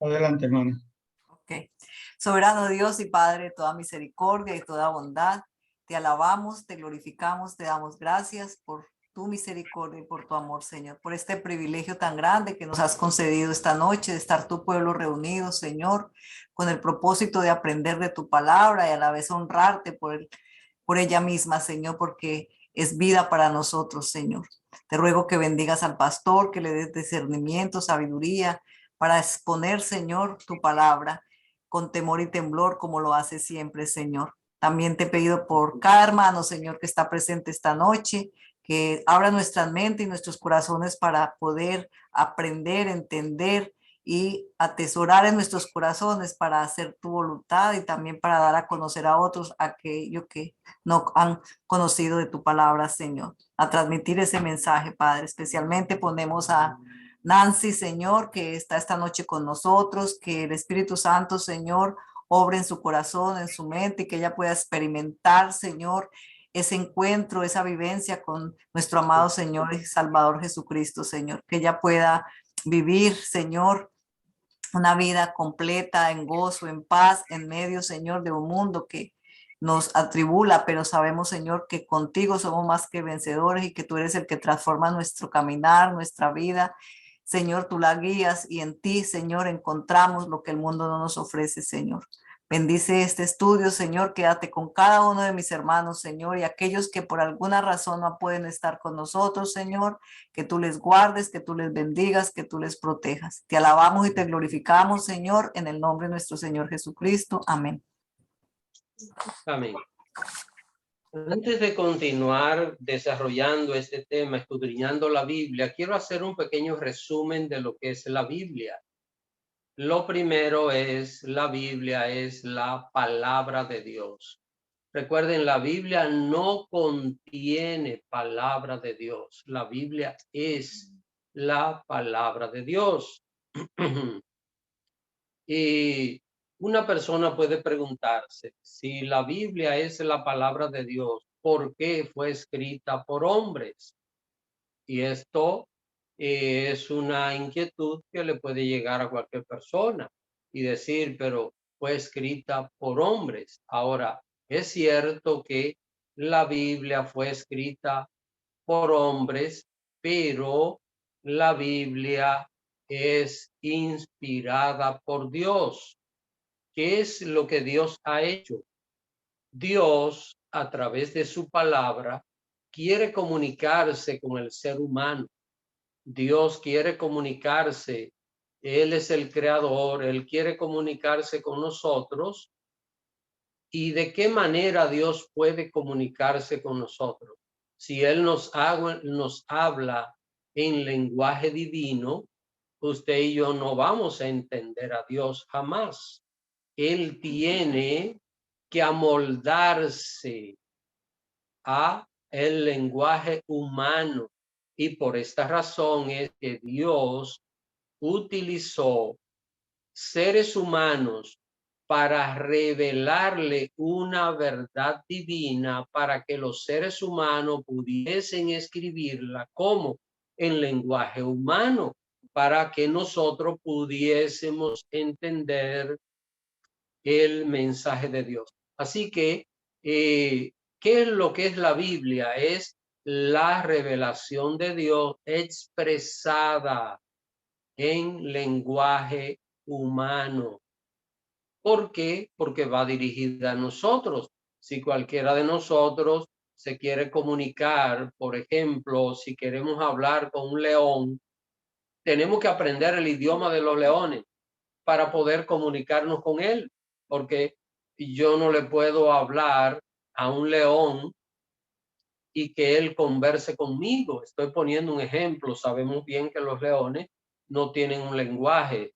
Adelante, hermana. Ok. Soberano Dios y Padre de toda misericordia y toda bondad, te alabamos, te glorificamos, te damos gracias por tu misericordia y por tu amor, Señor, por este privilegio tan grande que nos has concedido esta noche de estar tu pueblo reunido, Señor, con el propósito de aprender de tu palabra y a la vez honrarte por ella misma, Señor, porque es vida para nosotros, Señor. Te ruego que bendigas al pastor, que le des discernimiento, sabiduría para exponer, Señor, tu palabra con temor y temblor, como lo hace siempre, Señor. También te he pedido por cada hermano, Señor, que está presente esta noche, que abra nuestra mente y nuestros corazones para poder aprender, entender y atesorar en nuestros corazones para hacer tu voluntad y también para dar a conocer a otros aquello que no han conocido de tu palabra, Señor. A transmitir ese mensaje, Padre. Especialmente ponemos a Nancy, Señor, que está esta noche con nosotros, que el Espíritu Santo, Señor, obre en su corazón, en su mente y que ella pueda experimentar, Señor, ese encuentro, esa vivencia con nuestro amado Señor y Salvador Jesucristo, Señor, que ella pueda vivir, Señor, una vida completa en gozo, en paz, en medio, Señor, de un mundo que nos atribula, pero sabemos, Señor, que contigo somos más que vencedores y que tú eres el que transforma nuestro caminar, nuestra vida. Señor, tú la guías y en ti, Señor, encontramos lo que el mundo no nos ofrece, Señor. Bendice este estudio, Señor, quédate con cada uno de mis hermanos, Señor, y aquellos que por alguna razón no pueden estar con nosotros, Señor, que tú les guardes, que tú les bendigas, que tú les protejas. Te alabamos y te glorificamos, Señor, en el nombre de nuestro Señor Jesucristo. Amén. Amén. Antes de continuar desarrollando este tema, escudriñando la Biblia, quiero hacer un pequeño resumen de lo que es la Biblia. Lo primero es, la Biblia es la palabra de Dios. Recuerden, la Biblia no contiene palabra de Dios. La Biblia es la palabra de Dios. Y una persona puede preguntarse, si la Biblia es la palabra de Dios, ¿por qué fue escrita por hombres? Y esto es una inquietud que le puede llegar a cualquier persona y decir, pero fue escrita por hombres. Ahora, es cierto que la Biblia fue escrita por hombres, pero la Biblia es inspirada por Dios. ¿Qué es lo que Dios ha hecho? Dios, a través de su palabra, quiere comunicarse con el ser humano. Dios quiere comunicarse. Él es el creador. Él quiere comunicarse con nosotros. ¿Y de qué manera Dios puede comunicarse con nosotros? Si Él nos habla en lenguaje divino, usted y yo no vamos a entender a Dios jamás. Él tiene que amoldarse a el lenguaje humano, y por esta razón es que Dios utilizó seres humanos para revelarle una verdad divina para que los seres humanos pudiesen escribirla como en lenguaje humano, para que nosotros pudiésemos entender el mensaje de Dios. Así que, ¿qué es lo que es la Biblia? Es la revelación de Dios expresada en lenguaje humano. ¿Por qué? Porque va dirigida a nosotros. Si cualquiera de nosotros se quiere comunicar, por ejemplo, si queremos hablar con un león, tenemos que aprender el idioma de los leones para poder comunicarnos con él, porque yo no le puedo hablar a un león y que él converse conmigo. Estoy poniendo un ejemplo. Sabemos bien que los leones no tienen un lenguaje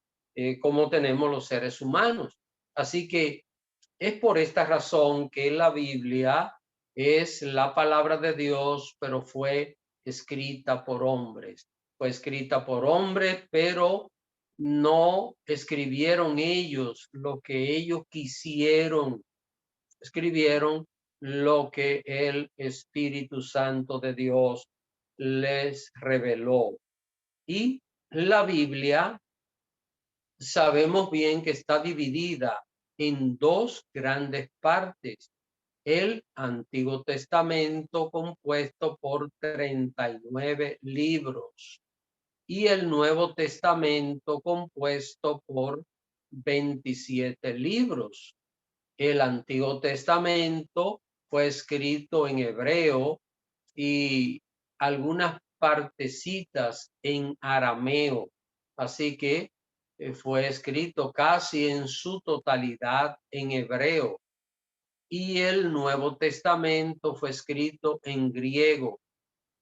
como tenemos los seres humanos. Así que es por esta razón que la Biblia es la palabra de Dios, pero fue escrita por hombres. Fue escrita por hombres, pero no escribieron ellos lo que ellos quisieron. Escribieron lo que el Espíritu Santo de Dios les reveló. Y la Biblia sabemos bien que está dividida en dos grandes partes. El Antiguo Testamento, compuesto por 39 libros, y el Nuevo Testamento, compuesto por 27 libros. El Antiguo Testamento fue escrito en hebreo y algunas partecitas en arameo, así que fue escrito casi en su totalidad en hebreo. Y el Nuevo Testamento fue escrito en griego,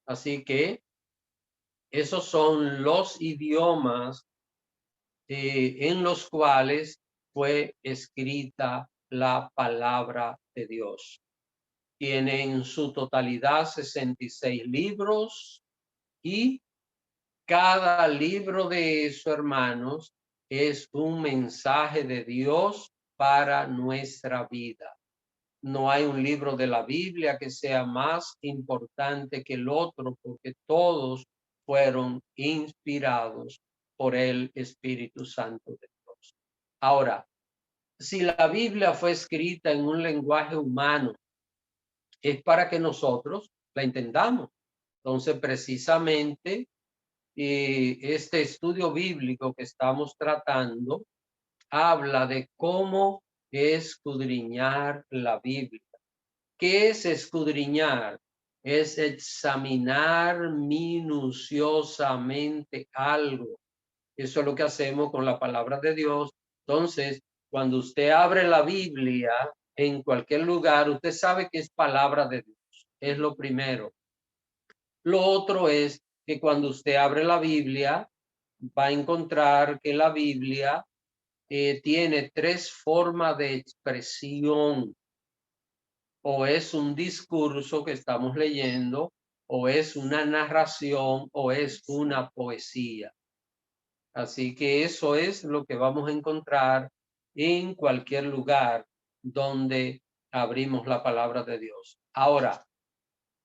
así que esos son los idiomas en los cuales fue escrita la palabra de Dios. Tiene en su totalidad 66 libros y cada libro de esos, hermanos, es un mensaje de Dios para nuestra vida. No hay un libro de la Biblia que sea más importante que el otro, porque todos fueron inspirados por el Espíritu Santo de Dios. Ahora, si la Biblia fue escrita en un lenguaje humano, es para que nosotros la entendamos. Entonces, precisamente, este estudio bíblico que estamos tratando habla de cómo escudriñar la Biblia. ¿Qué es escudriñar? Es examinar minuciosamente algo. Eso es lo que hacemos con la palabra de Dios. Entonces, cuando usted abre la Biblia en cualquier lugar, usted sabe que es palabra de Dios. Es lo primero. Lo otro es que cuando usted abre la Biblia, va a encontrar que la Biblia tiene tres formas de expresión. O es un discurso que estamos leyendo, o es una narración, o es una poesía. Así que eso es lo que vamos a encontrar en cualquier lugar donde abrimos la palabra de Dios. Ahora,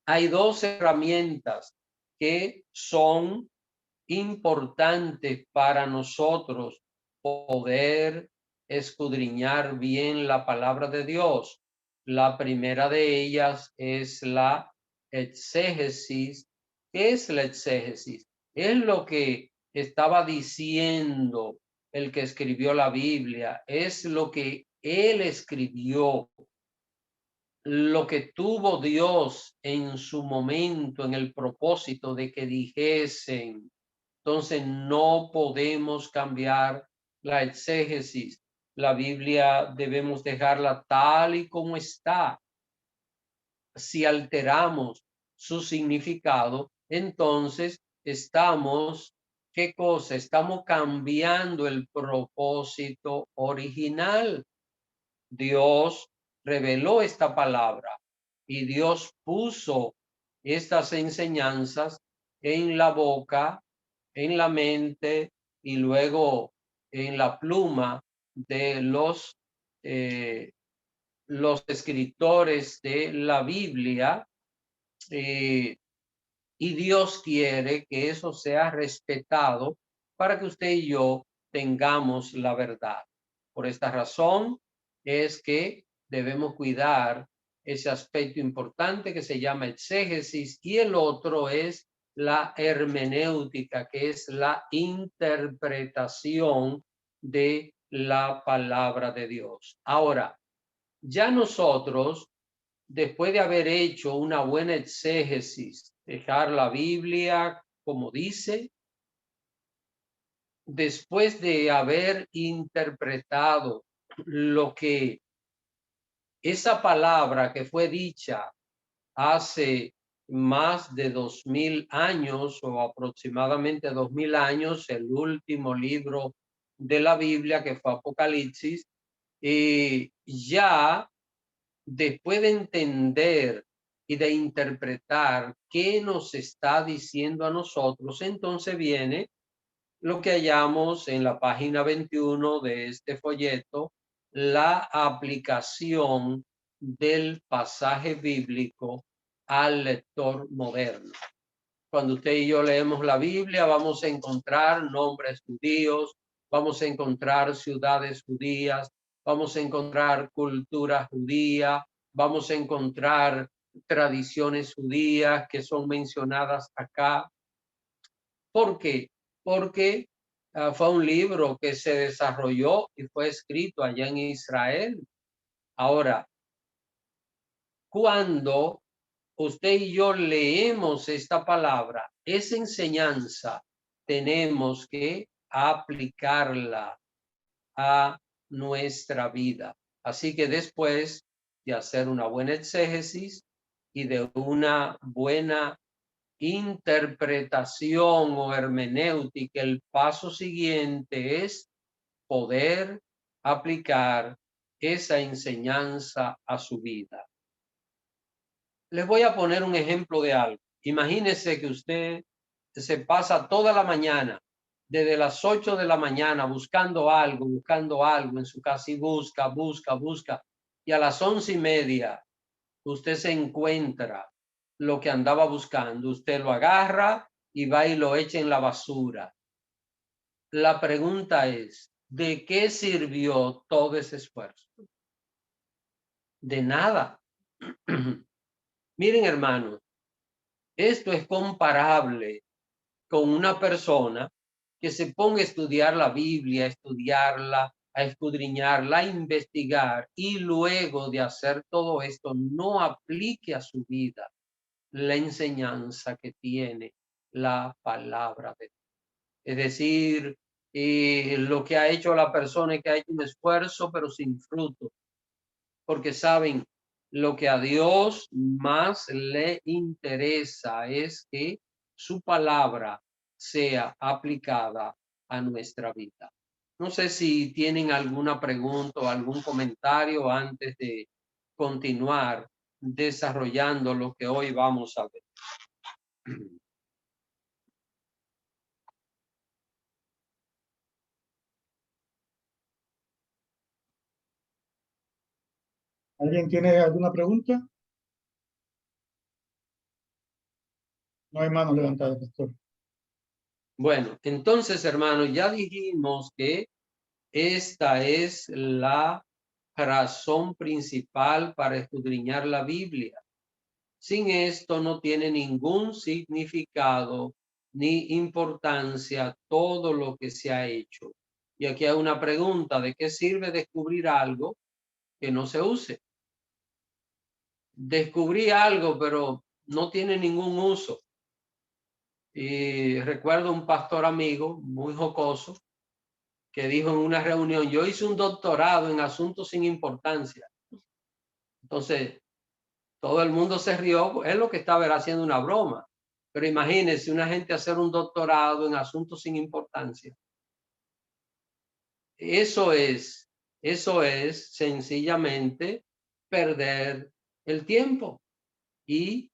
hay dos herramientas que son importantes para nosotros poder escudriñar bien la palabra de Dios. La primera de ellas es la exégesis. ¿Qué es la exégesis? Es lo que estaba diciendo el que escribió la Biblia, es lo que él escribió, lo que tuvo Dios en su momento, en el propósito de que dijesen. Entonces no podemos cambiar la exégesis. La Biblia debemos dejarla tal y como está. Si alteramos su significado, entonces estamos, ¿qué cosa? Estamos cambiando el propósito original. Dios reveló esta palabra y Dios puso estas enseñanzas en la boca, en la mente y luego en la pluma de los escritores de la Biblia, y Dios quiere que eso sea respetado para que usted y yo tengamos la verdad. Por esta razón es que debemos cuidar ese aspecto importante que se llama exégesis, y el otro es la hermenéutica, que es la interpretación de la palabra de Dios. Ahora, ya nosotros, después de haber hecho una buena exégesis, dejar la Biblia como dice, después de haber interpretado lo que esa palabra que fue dicha hace más de 2000 años o aproximadamente 2000 años, el último libro de la Biblia que fue Apocalipsis, ya después de entender y de interpretar qué nos está diciendo a nosotros, entonces viene lo que hallamos en la página 21 de este folleto, la aplicación del pasaje bíblico al lector moderno. Cuando usted y yo leemos la Biblia, vamos a encontrar nombres judíos, vamos a encontrar ciudades judías, vamos a encontrar cultura judía, vamos a encontrar tradiciones judías que son mencionadas acá. ¿Por qué? Porque fue un libro que se desarrolló y fue escrito allá en Israel. Ahora, cuando usted y yo leemos esta palabra, esa enseñanza, tenemos que aplicarla a nuestra vida. Así que después de hacer una buena exégesis y de una buena interpretación o hermenéutica, el paso siguiente es poder aplicar esa enseñanza a su vida. Les voy a poner un ejemplo de algo. Imagínese que usted se pasa toda la mañana, desde las 8 de la mañana, buscando algo en su casa y busca, y a las 11:30 usted se encuentra lo que andaba buscando. Usted lo agarra y va y lo echa en la basura. La pregunta es, ¿de qué sirvió todo ese esfuerzo? De nada. Miren, hermanos, esto es comparable con una persona que se ponga a estudiar la Biblia, a estudiarla, a escudriñarla, a investigar, y luego de hacer todo esto no aplique a su vida la enseñanza que tiene la palabra de Dios. Es decir, lo que ha hecho la persona es que ha hecho un esfuerzo pero sin fruto, porque saben, lo que a Dios más le interesa es que su palabra sea aplicada a nuestra vida. No sé si tienen alguna pregunta o algún comentario antes de continuar desarrollando lo que hoy vamos a ver. ¿Alguien tiene alguna pregunta? No hay manos levantadas, pastor. Bueno, entonces, hermanos, ya dijimos que esta es la razón principal para escudriñar la Biblia. Sin esto no tiene ningún significado ni importancia todo lo que se ha hecho. Y aquí hay una pregunta: ¿de qué sirve descubrir algo que no se use? Descubrí algo, pero no tiene ningún uso. Y recuerdo un pastor amigo muy jocoso que dijo en una reunión: yo hice un doctorado en asuntos sin importancia. Entonces, todo el mundo se rió. Él lo que estaba era haciendo una broma. Pero imagínense una gente hacer un doctorado en asuntos sin importancia. Eso es sencillamente perder el tiempo. Y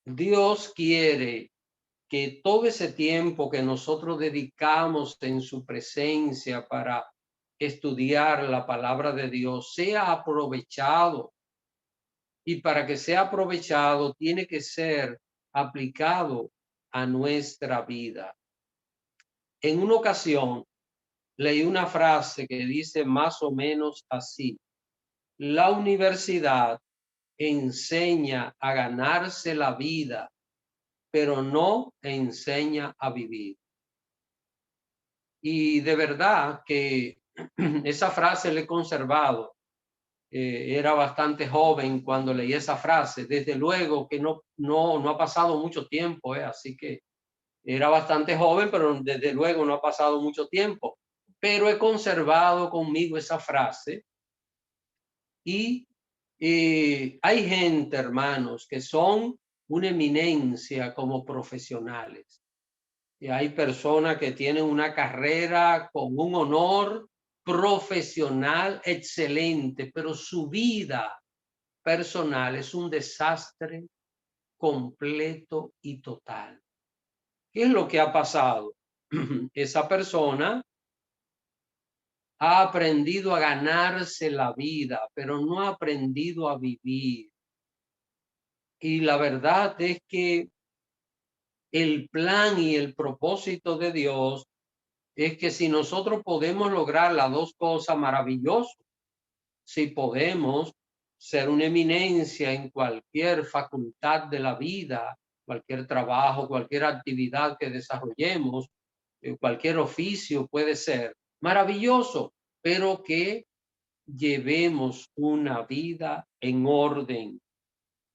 Dios quiere que todo ese tiempo que nosotros dedicamos en su presencia para estudiar la palabra de Dios sea aprovechado. Y para que sea aprovechado, tiene que ser aplicado a nuestra vida. En una ocasión leí una frase que dice más o menos así: la universidad enseña a ganarse la vida, pero no enseña a vivir. Y de verdad que esa frase la he conservado. Era bastante joven cuando leí esa frase. Desde luego que no ha pasado mucho tiempo, así que era bastante joven, pero desde luego no ha pasado mucho tiempo. Pero he conservado conmigo esa frase. Y hay gente, hermanos, que son una eminencia como profesionales. Y hay personas que tienen una carrera con un honor profesional excelente, pero su vida personal es un desastre completo y total. ¿Qué es lo que ha pasado? Esa persona ha aprendido a ganarse la vida, pero no ha aprendido a vivir. Y la verdad es que el plan y el propósito de Dios es que si nosotros podemos lograr las dos cosas, maravilloso. Si podemos ser una eminencia en cualquier facultad de la vida, cualquier trabajo, cualquier actividad que desarrollemos, cualquier oficio puede ser maravilloso, pero que llevemos una vida en orden.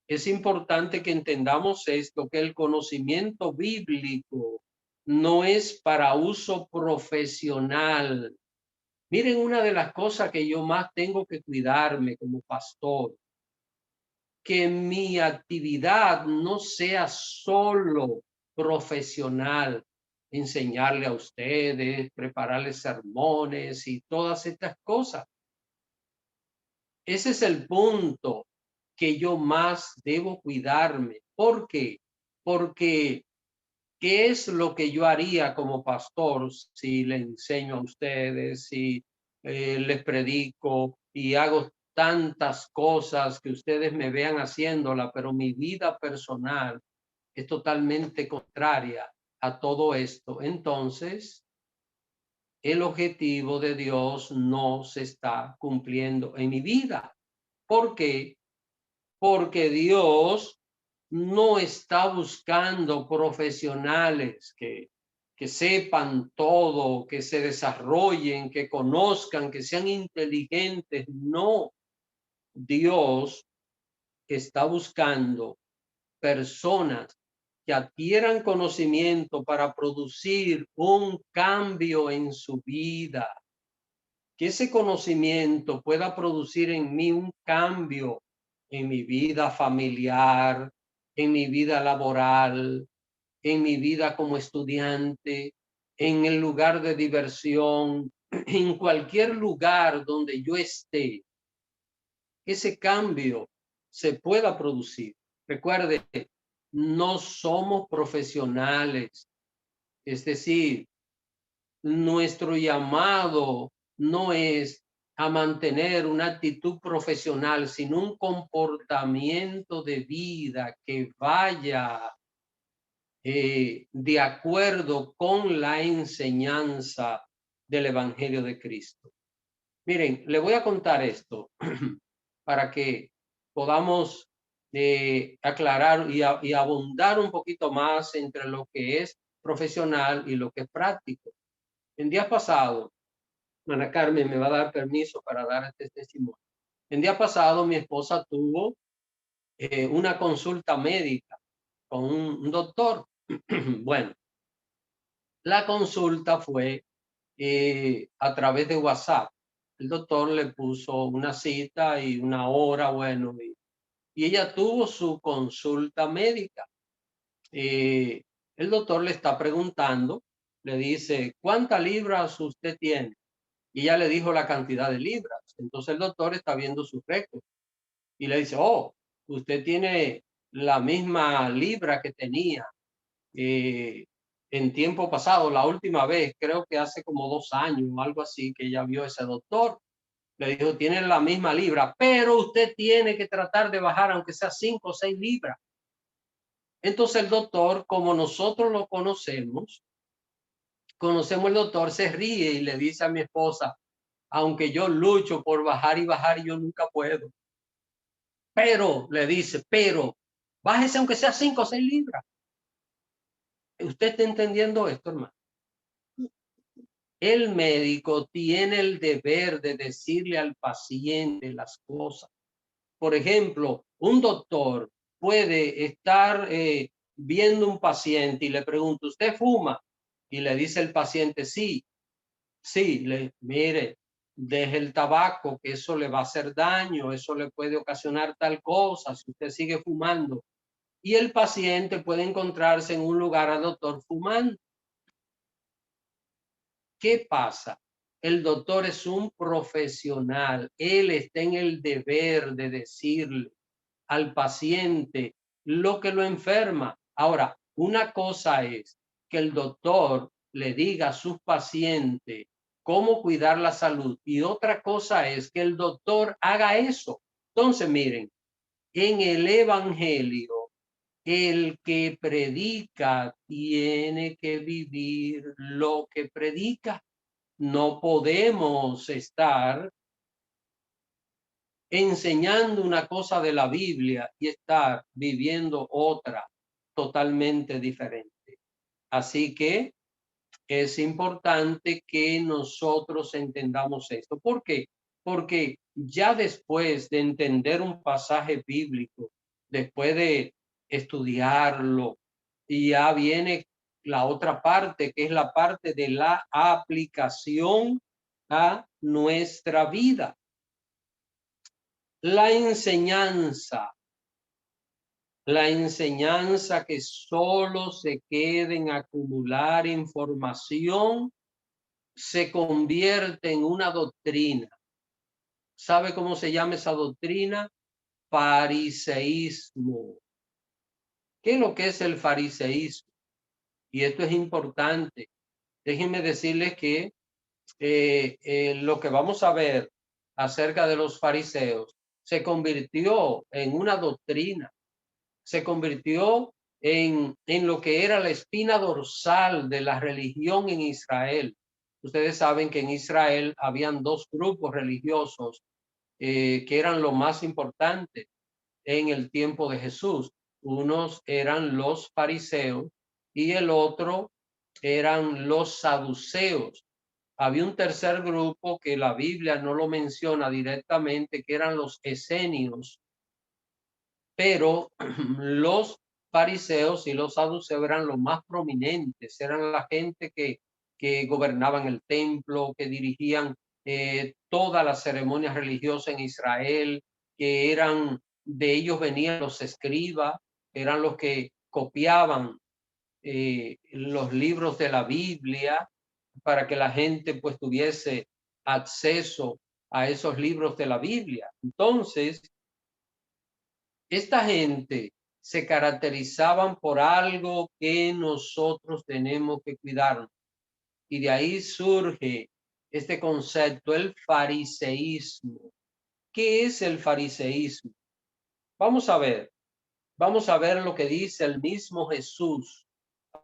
Es importante que entendamos esto, que el conocimiento bíblico no es para uso profesional. Miren, una de las cosas que yo más tengo que cuidarme como pastor, que mi actividad no sea solo profesional, enseñarle a ustedes, prepararles sermones y todas estas cosas. Ese es el punto que yo más debo cuidarme. ¿Por qué? Porque ¿qué es lo que yo haría como pastor si le enseño a ustedes, si les predico y hago tantas cosas que ustedes me vean haciéndola, pero mi vida personal es totalmente contraria a todo esto? Entonces, el objetivo de Dios no se está cumpliendo en mi vida. ¿Por qué? Porque Dios no está buscando profesionales que sepan todo, que se desarrollen, que conozcan, que sean inteligentes. No, Dios está buscando personas que adquieran conocimiento para producir un cambio en su vida, que ese conocimiento pueda producir en mí un cambio en mi vida familiar, en mi vida laboral, en mi vida como estudiante, en el lugar de diversión, en cualquier lugar donde yo esté, ese cambio se pueda producir. Recuerde, no somos profesionales, es decir, nuestro llamado no es a mantener una actitud profesional, sino un comportamiento de vida que vaya de acuerdo con la enseñanza del Evangelio de Cristo. Miren, le voy a contar esto para que podamos aclarar y abundar un poquito más entre lo que es profesional y lo que es práctico. En días pasados, Ana Carmen me va a dar permiso para dar este testimonio. En día pasado, mi esposa tuvo una consulta médica con un doctor. Bueno, la consulta fue a través de WhatsApp. El doctor le puso una cita y una hora, bueno, y ella tuvo su consulta médica. El doctor le está preguntando, le dice, ¿cuántas libras usted tiene? Y ella le dijo la cantidad de libras. Entonces el doctor está viendo su récord y le dice, oh, usted tiene la misma libra que tenía en tiempo pasado, la última vez, creo que hace como 2 años o algo así, que ella vio a ese doctor. Le dijo, tiene la misma libra, pero usted tiene que tratar de bajar aunque sea 5 o 6 libras. Entonces el doctor, como nosotros lo conocemos el doctor, se ríe y le dice a mi esposa, aunque yo lucho por bajar y bajar, yo nunca puedo. Pero, le dice, pero, bájese aunque sea 5 o 6 libras. ¿Usted está entendiendo esto, hermano? El médico tiene el deber de decirle al paciente las cosas. Por ejemplo, un doctor puede estar viendo un paciente y le pregunta, ¿usted fuma? Y le dice el paciente, sí, mire, deje el tabaco, que eso le va a hacer daño, eso le puede ocasionar tal cosa si usted sigue fumando. Y el paciente puede encontrarse en un lugar al doctor fumando. ¿Qué pasa? El doctor es un profesional. Él está en el deber de decirle al paciente lo que lo enferma. Ahora, una cosa es que el doctor le diga a sus pacientes cómo cuidar la salud y otra cosa es que el doctor haga eso. Entonces, miren, en el Evangelio, el que predica tiene que vivir lo que predica. No podemos estar enseñando una cosa de la Biblia y estar viviendo otra totalmente diferente. Así que es importante que nosotros entendamos esto. ¿Por qué? Porque ya después de entender un pasaje bíblico, después de estudiarlo, y ya viene la otra parte, que es la parte de la aplicación a nuestra vida. La enseñanza que solo se quede en acumular información, se convierte en una doctrina. ¿Sabe cómo se llama esa doctrina? Fariseísmo. ¿Qué es lo que es el fariseísmo? Y esto es importante. Déjenme decirles que lo que vamos a ver acerca de los fariseos se convirtió en una doctrina, se convirtió en lo que era la espina dorsal de la religión en Israel. Ustedes saben que en Israel habían dos grupos religiosos que eran lo más importante en el tiempo de Jesús. Unos eran los fariseos y el otro eran los saduceos. Había un tercer grupo que la Biblia no lo menciona directamente, que eran los esenios, pero los fariseos y los saduceos eran los más prominentes, eran la gente que gobernaban el templo, que dirigían todas las ceremonias religiosas en Israel, que eran, de ellos venían los escribas, eran los que copiaban los libros de la Biblia para que la gente pues tuviese acceso a esos libros de la Biblia. Entonces, esta gente se caracterizaban por algo que nosotros tenemos que cuidarnos. Y de ahí surge este concepto, el fariseísmo. ¿Qué es el fariseísmo? Vamos a ver lo que dice el mismo Jesús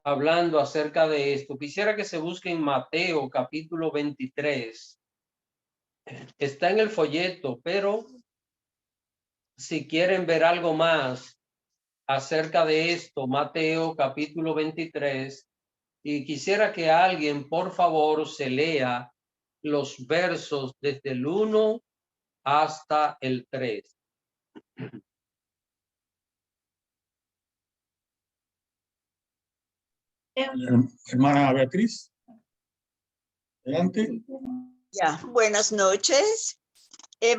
hablando acerca de esto. Quisiera que se busque en Mateo capítulo 23. Está en el folleto, pero si quieren ver algo más acerca de esto, Mateo capítulo 23, y quisiera que alguien, por favor, se lea los versos desde el 1 hasta el 3. Hermana Beatriz, adelante. Ya, buenas noches.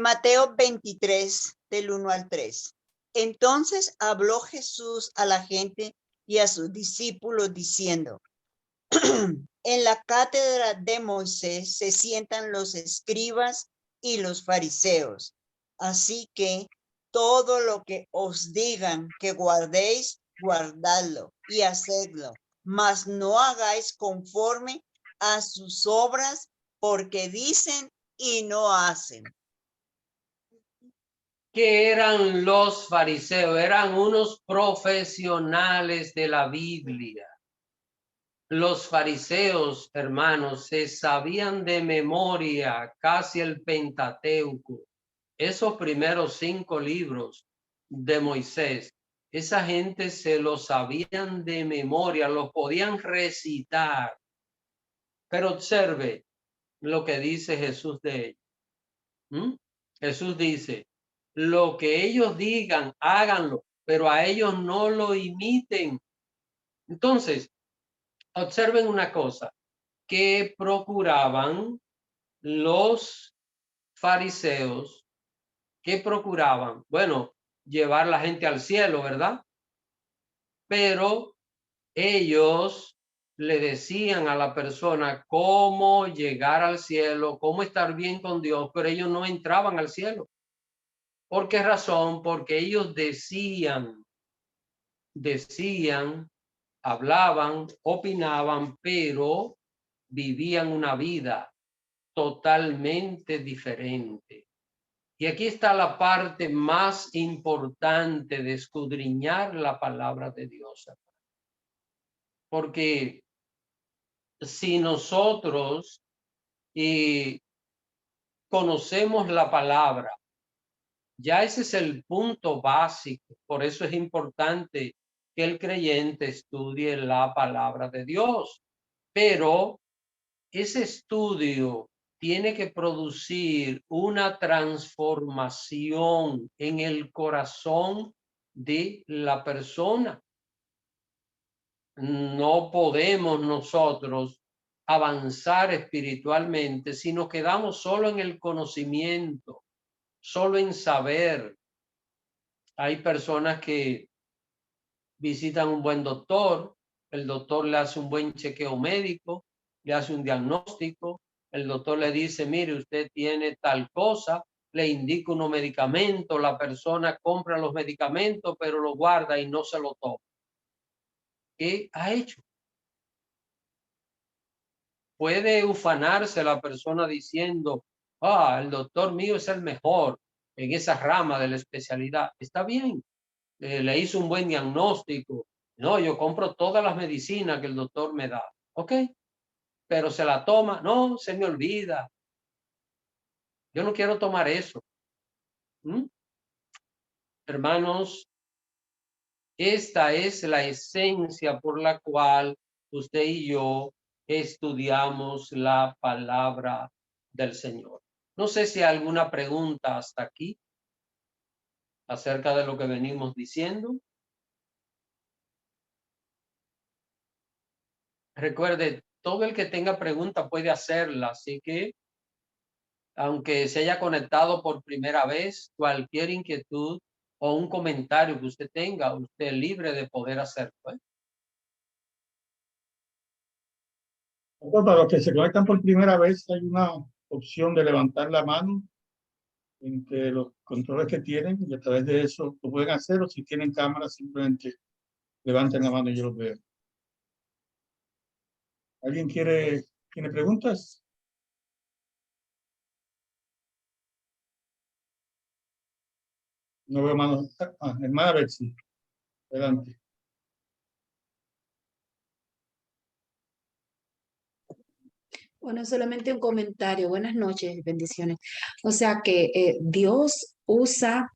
Mateo 23, del 1 al 3. Entonces habló Jesús a la gente y a sus discípulos diciendo, en la cátedra de Moisés se sientan los escribas y los fariseos. Así que todo lo que os digan que guardéis, guardadlo y hacedlo, mas no hagáis conforme a sus obras, porque dicen y no hacen. ¿Qué eran los fariseos? Eran unos profesionales de la Biblia. Los fariseos, hermanos, se sabían de memoria casi el Pentateuco, esos primeros 5 libros de Moisés. Esa gente se los sabían de memoria, los podían recitar. Pero observe lo que dice Jesús de ellos. Jesús dice, lo que ellos digan, háganlo, pero a ellos no lo imiten. Entonces, observen una cosa, que procuraban los fariseos, que procuraban, bueno, llevar la gente al cielo, ¿verdad? Pero ellos le decían a la persona cómo llegar al cielo, cómo estar bien con Dios, pero ellos no entraban al cielo. ¿Por qué razón? Porque ellos decían, hablaban, opinaban, pero vivían una vida totalmente diferente. Y aquí está la parte más importante de escudriñar la palabra de Dios. Porque si nosotros conocemos la palabra, ya ese es el punto básico. Por eso es importante que el creyente estudie la palabra de Dios. Pero ese estudio tiene que producir una transformación en el corazón de la persona. No podemos nosotros avanzar espiritualmente si nos quedamos solo en el conocimiento, solo en saber. Hay personas que visitan un buen doctor, el doctor le hace un buen chequeo médico, le hace un diagnóstico, el doctor le dice, mire, usted tiene tal cosa, le indica unos medicamentos, la persona compra los medicamentos, pero lo guarda y no se lo toma. ¿Qué ha hecho? Puede ufanarse la persona diciendo, el doctor mío es el mejor en esa rama de la especialidad. Está bien, le hizo un buen diagnóstico. No, yo compro todas las medicinas que el doctor me da. Ok, pero se la toma. No, se me olvida. Yo no quiero tomar eso. Hermanos, esta es la esencia por la cual usted y yo estudiamos la palabra del Señor. No sé si hay alguna pregunta hasta aquí acerca de lo que venimos diciendo. Recuerde, todo el que tenga pregunta puede hacerla, así que aunque se haya conectado por primera vez, cualquier inquietud o un comentario que usted tenga, usted es libre de poder hacerlo. Para los que se conectan por primera vez, hay una opción de levantar la mano entre los controles que tienen y a través de eso lo pueden hacer, o si tienen cámara simplemente levanten la mano y yo los veo. ¿Alguien tiene preguntas? No veo manos. Hermana Betsy, adelante. Bueno, solamente un comentario. Buenas noches, bendiciones. O sea que Dios usa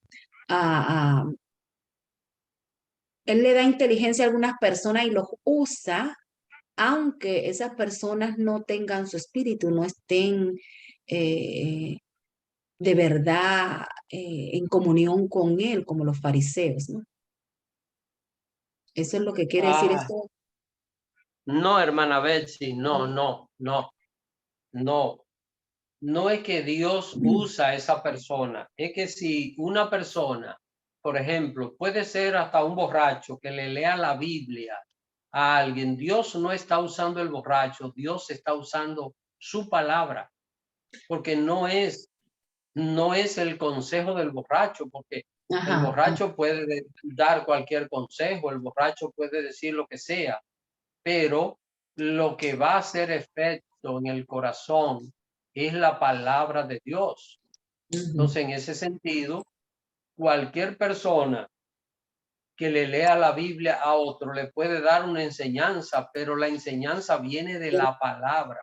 Él le da inteligencia a algunas personas y los usa, aunque esas personas no tengan su espíritu, no estén de verdad en comunión con Él, como los fariseos, ¿no? Eso es lo que quiere decir esto. No, hermana Betsy, no. No es que Dios usa a esa persona, es que si una persona, por ejemplo, puede ser hasta un borracho que le lea la Biblia a alguien, Dios no está usando el borracho, Dios está usando su palabra, porque no es el consejo del borracho, porque el borracho puede dar cualquier consejo, el borracho puede decir lo que sea, pero lo que va a hacer efecto en el corazón es la palabra de Dios. Entonces, en ese sentido, cualquier persona que le lea la Biblia a otro le puede dar una enseñanza, pero la enseñanza viene de la palabra,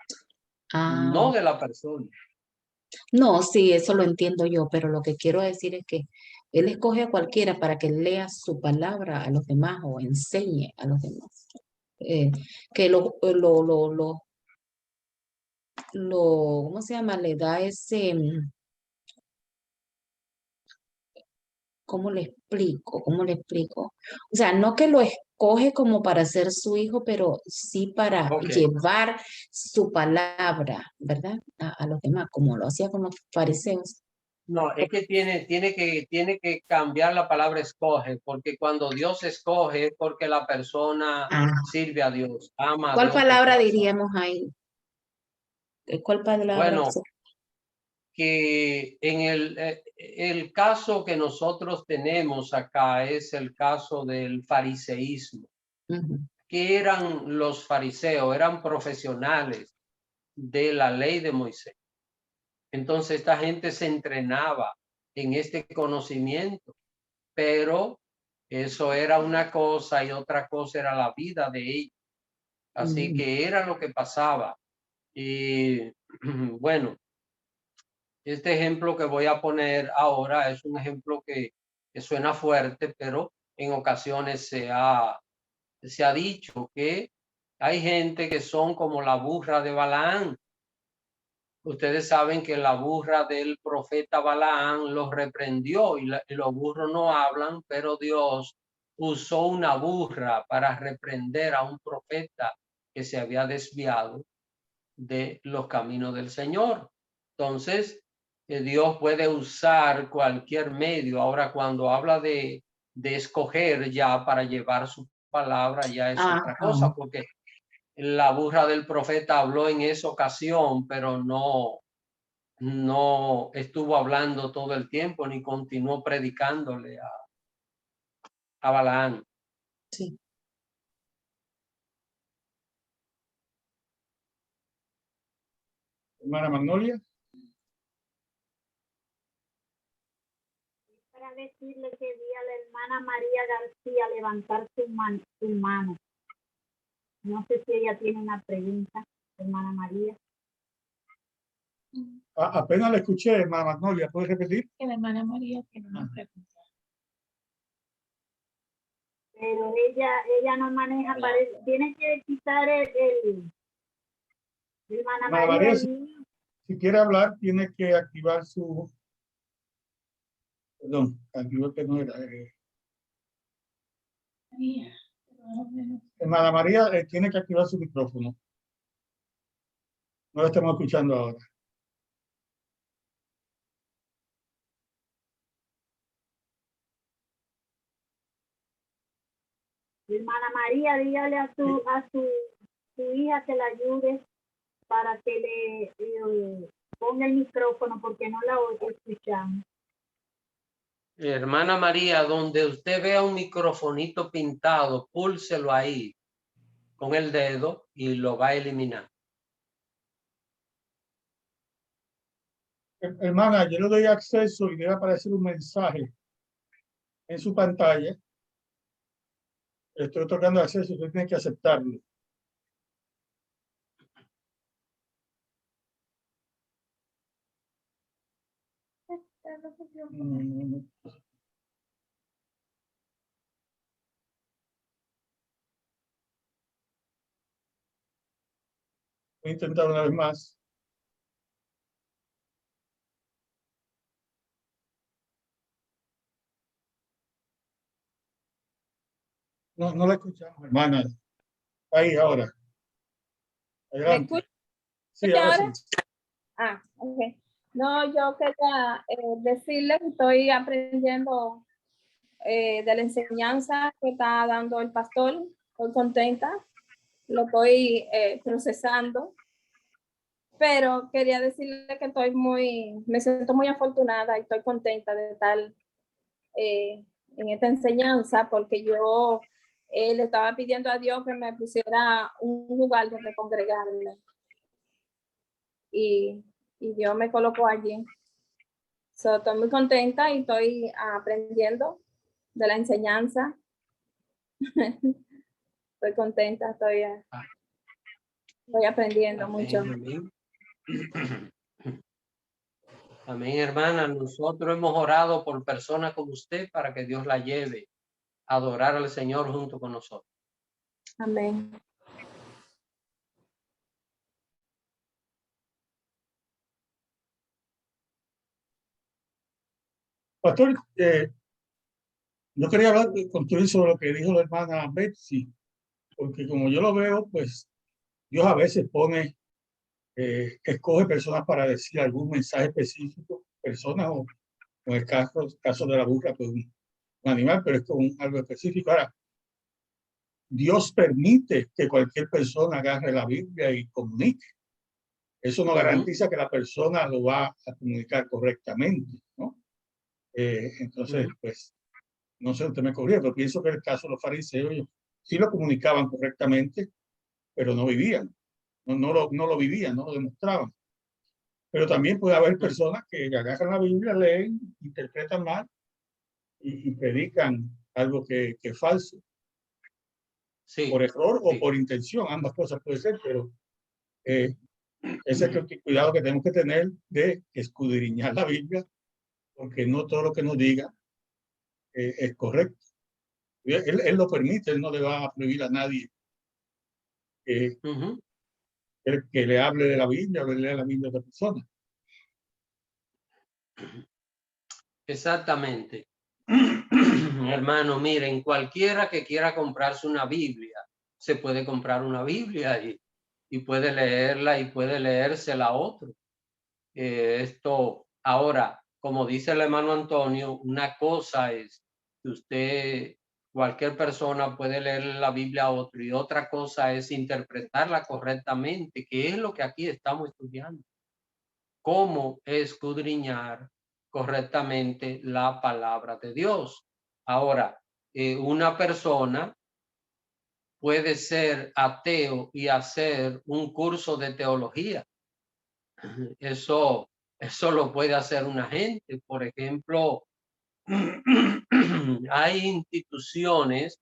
no de la persona. No, sí, eso lo entiendo yo, pero lo que quiero decir es que Él escoge a cualquiera para que lea su palabra a los demás o enseñe a los demás. Que ¿cómo se llama? Le da ese, ¿cómo le explico? ¿Cómo le explico? O sea, no que lo escoge como para ser su hijo, pero sí para llevar su palabra, ¿verdad? A los demás, como lo hacía con los fariseos. No, es que tiene que cambiar la palabra escoge, porque cuando Dios escoge es porque la persona sirve a Dios, ama a ¿Cuál Dios. palabra diríamos ahí? ¿Cuál palabra? Bueno, que en el caso que nosotros tenemos acá es el caso del fariseísmo. ¿Qué eran los fariseos? Eran profesionales de la ley de Moisés. Entonces esta gente se entrenaba en este conocimiento, pero eso era una cosa y otra cosa era la vida de ellos. Así que era lo que pasaba. Y bueno, este ejemplo que voy a poner ahora es un ejemplo que suena fuerte, pero en ocasiones se ha dicho que hay gente que son como la burra de Balaán. Ustedes saben que la burra del profeta Balaán los reprendió y los burros no hablan, pero Dios usó una burra para reprender a un profeta que se había desviado de los caminos del Señor. Entonces, Dios puede usar cualquier medio. Ahora, cuando habla de escoger ya para llevar su palabra, ya es otra cosa, porque la burra del profeta habló en esa ocasión, pero no estuvo hablando todo el tiempo ni continuó predicándole a Balaán. Sí. Hermana Magnolia. Para decirle que vi a la hermana María García levantar su mano. No sé si ella tiene una pregunta, hermana María. Apenas la escuché, hermana Magnolia. ¿Puedes repetir? Que la hermana María tiene una pregunta. Pero ella no maneja, tiene que quitar el hermana Hermana María. María, si quiere hablar, tiene que activar su... Perdón, activó que no era... Hermana María tiene que activar su micrófono. No la estamos escuchando ahora. Hermana María, dígale a su hija que la ayude para que le ponga el micrófono porque no la oye escuchando. Hermana María, donde usted vea un microfonito pintado, púlselo ahí con el dedo y lo va a eliminar. Hermana, yo le doy acceso y debe aparecer un mensaje en su pantalla. Estoy tocando acceso, usted tiene que aceptarlo. Voy a intentar una vez más. No la escuchamos, hermana. Ahí, ahora. Adelante. ¿Me escucha Sí, ahora ahora? sí. Ah, ok. No, yo quería decirle que estoy aprendiendo de la enseñanza que está dando el pastor. Estoy contenta, lo estoy procesando, pero quería decirle que me siento muy afortunada y estoy contenta de estar en esta enseñanza porque yo le estaba pidiendo a Dios que me pusiera un lugar donde congregarme. Y Dios me colocó allí. Estoy muy contenta y estoy aprendiendo de la enseñanza. Estoy contenta, estoy aprendiendo Amén, mucho. amén. Amén, hermana. Nosotros hemos orado por personas como usted para que Dios la lleve a adorar al Señor junto con nosotros. Amén. Pastor, yo quería hablar contigo sobre lo que dijo la hermana Betsy, porque como yo lo veo, pues Dios a veces escoge personas para decir algún mensaje específico, personas o en el caso de la burra, pues un animal, pero es con algo específico. Ahora, Dios permite que cualquier persona agarre la Biblia y comunique. Eso no garantiza que la persona lo va a comunicar correctamente, ¿no? Entonces, pues, no sé, usted me corrige, pero pienso que en el caso de los fariseos, ellos sí lo comunicaban correctamente, pero no vivían, no lo vivían, no lo demostraban. Pero también puede haber personas que agarran la Biblia, leen, interpretan mal y predican algo que es falso, Sí, por error o sí. por intención. Ambas cosas puede ser, pero ese es el cuidado que tenemos que tener de escudriñar la Biblia, porque no todo lo que nos diga es correcto. Él lo permite, él no le va a prohibir a nadie Ujú. que le hable de la Biblia o le lea la Biblia a otra persona. Exactamente. Hermano, miren, cualquiera que quiera comprarse una Biblia, se puede comprar una Biblia y puede leerla y puede leérsela a otro. Esto, ahora, como dice el hermano Antonio, una cosa es que usted, cualquier persona puede leer la Biblia a otro, y otra cosa es interpretarla correctamente, que es lo que aquí estamos estudiando. Cómo escudriñar correctamente la palabra de Dios. Ahora, una persona puede ser ateo y hacer un curso de teología. Eso lo puede hacer una gente. Por ejemplo, hay instituciones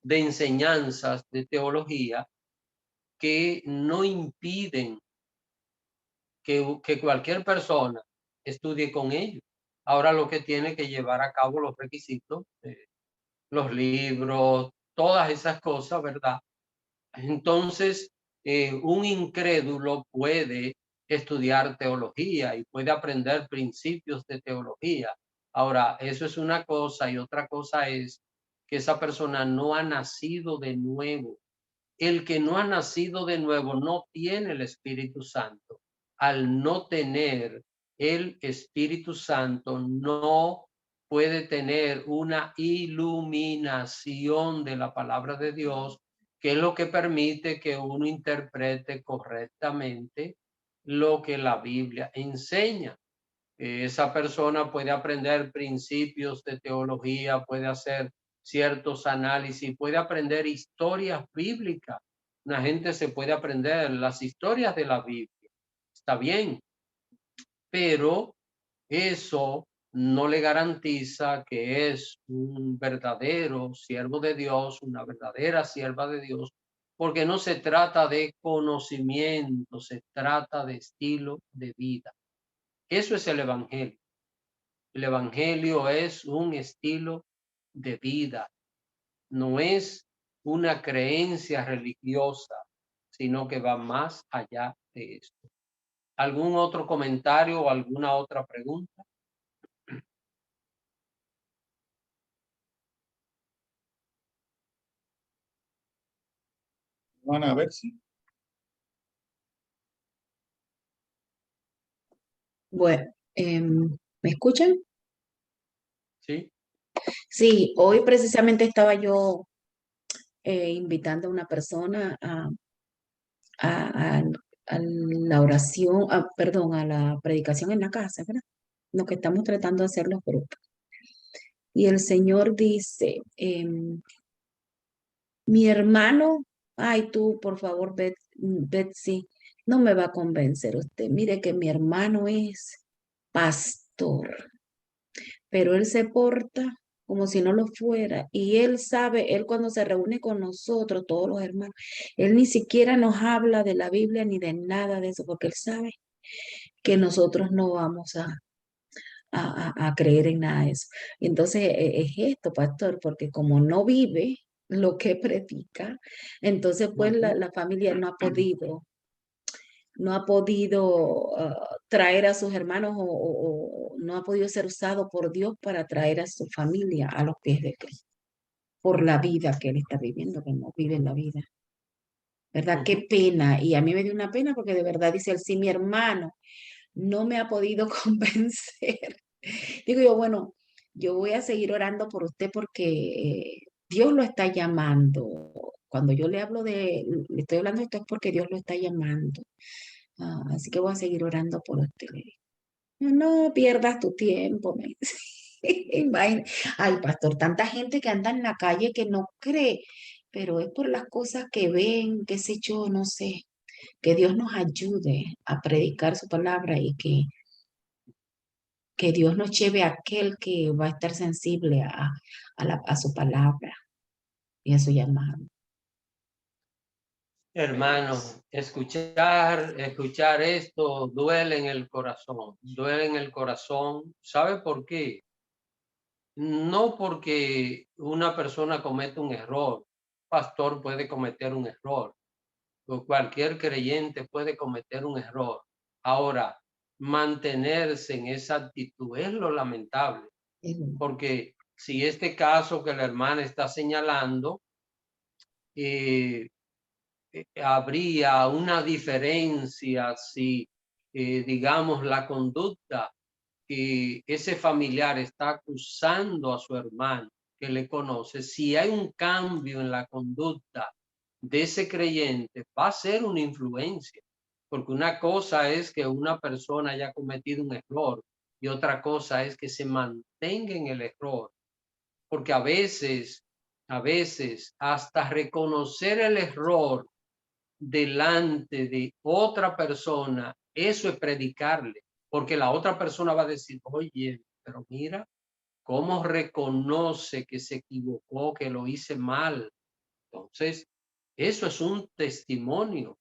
de enseñanzas de teología que no impiden que cualquier persona estudie con ellos. Ahora lo que tiene que llevar a cabo los requisitos, los libros, todas esas cosas, ¿verdad? Entonces, un incrédulo puede estudiar teología y puede aprender principios de teología. Ahora, eso es una cosa, y otra cosa es que esa persona no ha nacido de nuevo. El que no ha nacido de nuevo no tiene el Espíritu Santo. Al no tener el Espíritu Santo, no puede tener una iluminación de la palabra de Dios, que es lo que permite que uno interprete correctamente lo que la Biblia enseña. Esa persona puede aprender principios de teología, puede hacer ciertos análisis, puede aprender historias bíblicas. Una gente se puede aprender las historias de la Biblia. Está bien, pero eso no le garantiza que es un verdadero siervo de Dios, una verdadera sierva de Dios, porque no se trata de conocimiento, se trata de estilo de vida. Eso es el evangelio. El evangelio es un estilo de vida, no es una creencia religiosa, sino que va más allá de esto. ¿Algún otro comentario o alguna otra pregunta? Van a ver si. Bueno, ¿me escuchan? Sí. Sí, hoy precisamente estaba yo invitando a una persona a, a la oración, perdón, a la predicación en la casa, ¿verdad? Lo que estamos tratando de hacer los grupos. Y el Señor dice, mi hermano, ay tú, por favor, Betsy, no me va a convencer usted. Mire que mi hermano es pastor, pero él se porta como si no lo fuera. Y él sabe, él cuando se reúne con nosotros, todos los hermanos, él ni siquiera nos habla de la Biblia ni de nada de eso, porque él sabe que nosotros no vamos a creer en nada de eso. Entonces es esto, pastor, porque como no vive lo que predica, entonces pues la familia no ha podido traer a sus hermanos o no ha podido ser usado por Dios para traer a su familia a los pies de Cristo, por la vida que él está viviendo, que no vive la vida. ¿Verdad? Qué pena. Y a mí me dio una pena porque de verdad dice él, sí, mi hermano no me ha podido convencer. Digo yo, bueno, yo voy a seguir orando por usted porque Dios lo está llamando. Cuando yo le le estoy hablando de esto es porque Dios lo está llamando. Así que voy a seguir orando por usted. Le digo. No pierdas tu tiempo, me dice. Ay, pastor, tanta gente que anda en la calle que no cree, pero es por las cosas que ven, qué sé yo, no sé. que Dios nos ayude a predicar su palabra y que Dios nos lleve a aquel que va a estar sensible a su palabra y a su llamado. Hermano, escuchar esto duele en el corazón. ¿Sabe por qué? No porque una persona comete un error, pastor puede cometer un error, o cualquier creyente puede cometer un error. Ahora, mantenerse en esa actitud es lo lamentable, porque si este caso que la hermana está señalando, habría una diferencia si, digamos, la conducta que ese familiar está acusando a su hermano que le conoce, si hay un cambio en la conducta de ese creyente, va a ser una influencia, porque una cosa es que una persona haya cometido un error y otra cosa es que se mantenga en el error, porque a veces hasta reconocer el error delante de otra persona, eso es predicarle, porque la otra persona va a decir, oye, pero mira, cómo reconoce que se equivocó, que lo hice mal. Entonces, eso es un testimonio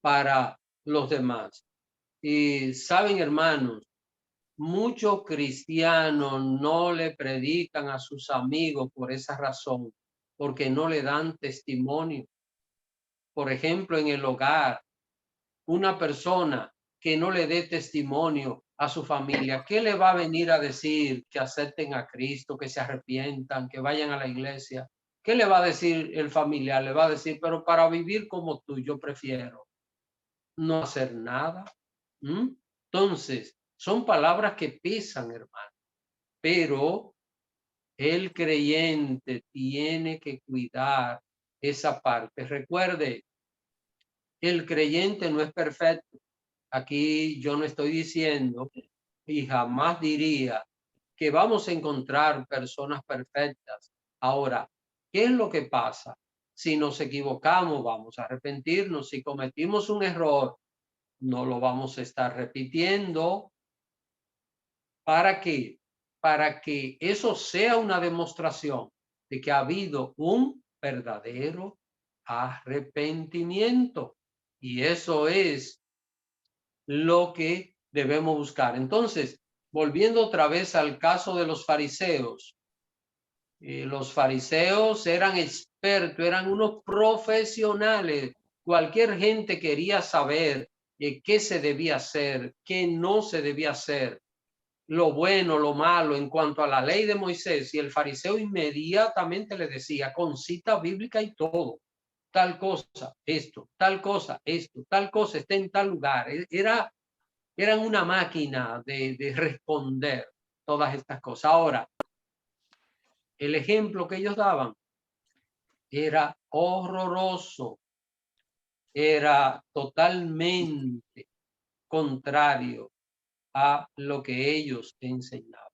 para los demás. Y saben, hermanos, muchos cristianos no le predican a sus amigos por esa razón, porque no le dan testimonio. Por ejemplo, en el hogar, una persona que no le dé testimonio a su familia, ¿qué le va a venir a decir? Que acepten a Cristo, que se arrepientan, que vayan a la iglesia. ¿Qué le va a decir el familiar? Le va a decir, pero para vivir como tú, yo prefiero no hacer nada. Entonces, son palabras que pesan, hermano, pero el creyente tiene que cuidar esa parte. Recuerde, el creyente no es perfecto. Aquí yo no estoy diciendo y jamás diría que vamos a encontrar personas perfectas. Ahora, ¿qué es lo que pasa? Si nos equivocamos, vamos a arrepentirnos. Si cometimos un error, no lo vamos a estar repitiendo. ¿Para qué? Para que eso sea una demostración de que ha habido un verdadero arrepentimiento. Y eso es lo que debemos buscar. Entonces, volviendo otra vez al caso de los fariseos eran expertos, eran unos profesionales. Cualquier gente quería saber qué se debía hacer, qué no se debía hacer, lo bueno, lo malo en cuanto a la ley de Moisés. Y el fariseo inmediatamente le decía, con cita bíblica y todo, tal cosa, esto, tal cosa, esto, tal cosa está en tal lugar. Eran una máquina de responder todas estas cosas. Ahora, el ejemplo que ellos daban era horroroso, era totalmente contrario a lo que ellos enseñaban.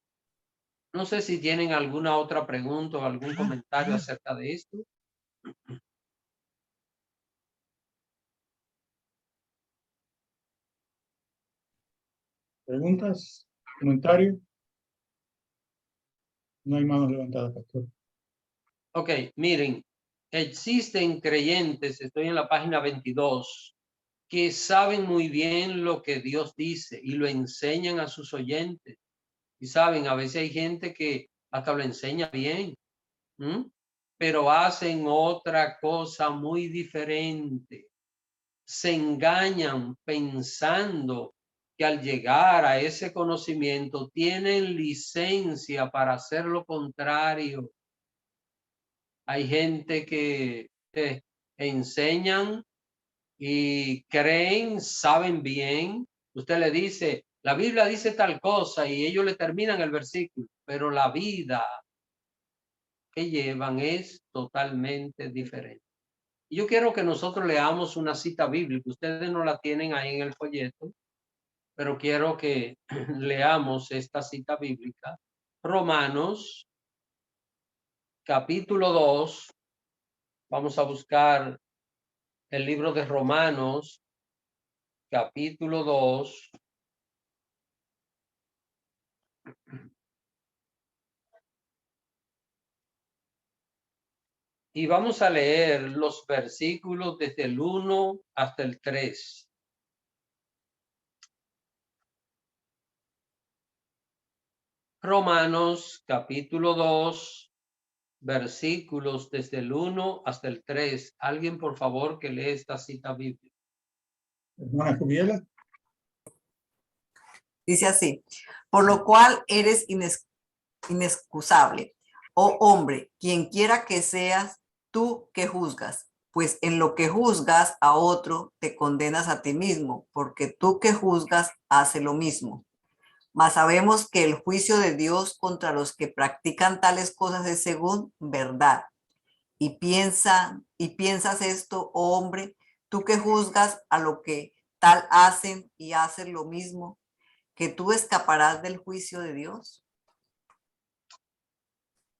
No sé si tienen alguna otra pregunta o algún comentario acerca de esto. ¿Preguntas? ¿Comentarios? No hay manos levantadas, pastor. Ok, miren, existen creyentes, estoy en la página 22, que saben muy bien lo que Dios dice y lo enseñan a sus oyentes. Y saben, a veces hay gente que hasta lo enseña bien, pero hacen otra cosa muy diferente. Se engañan pensando que al llegar a ese conocimiento tienen licencia para hacer lo contrario. Hay gente que enseñan y creen, saben bien. Usted le dice, la Biblia dice tal cosa y ellos le terminan el versículo, pero la vida que llevan es totalmente diferente. Y yo quiero que nosotros leamos una cita bíblica. Ustedes no la tienen ahí en el folleto, pero quiero que leamos esta cita bíblica. Romanos, capítulo 2. Vamos a buscar el libro de Romanos, capítulo 2. Y vamos a leer los versículos desde el 1 hasta el 3. Romanos, capítulo 2, versículos desde el 1 hasta el 3. Alguien, por favor, que lee esta cita bíblica. Hermana Jubiela. Dice así: por lo cual eres inexcusable, oh hombre, quien quiera que seas tú que juzgas, pues en lo que juzgas a otro te condenas a ti mismo, porque tú que juzgas hace lo mismo. Mas sabemos que el juicio de Dios contra los que practican tales cosas es según verdad. Y piensas esto, oh hombre, tú que juzgas a lo que tal hacen y hacen lo mismo, que tú escaparás del juicio de Dios.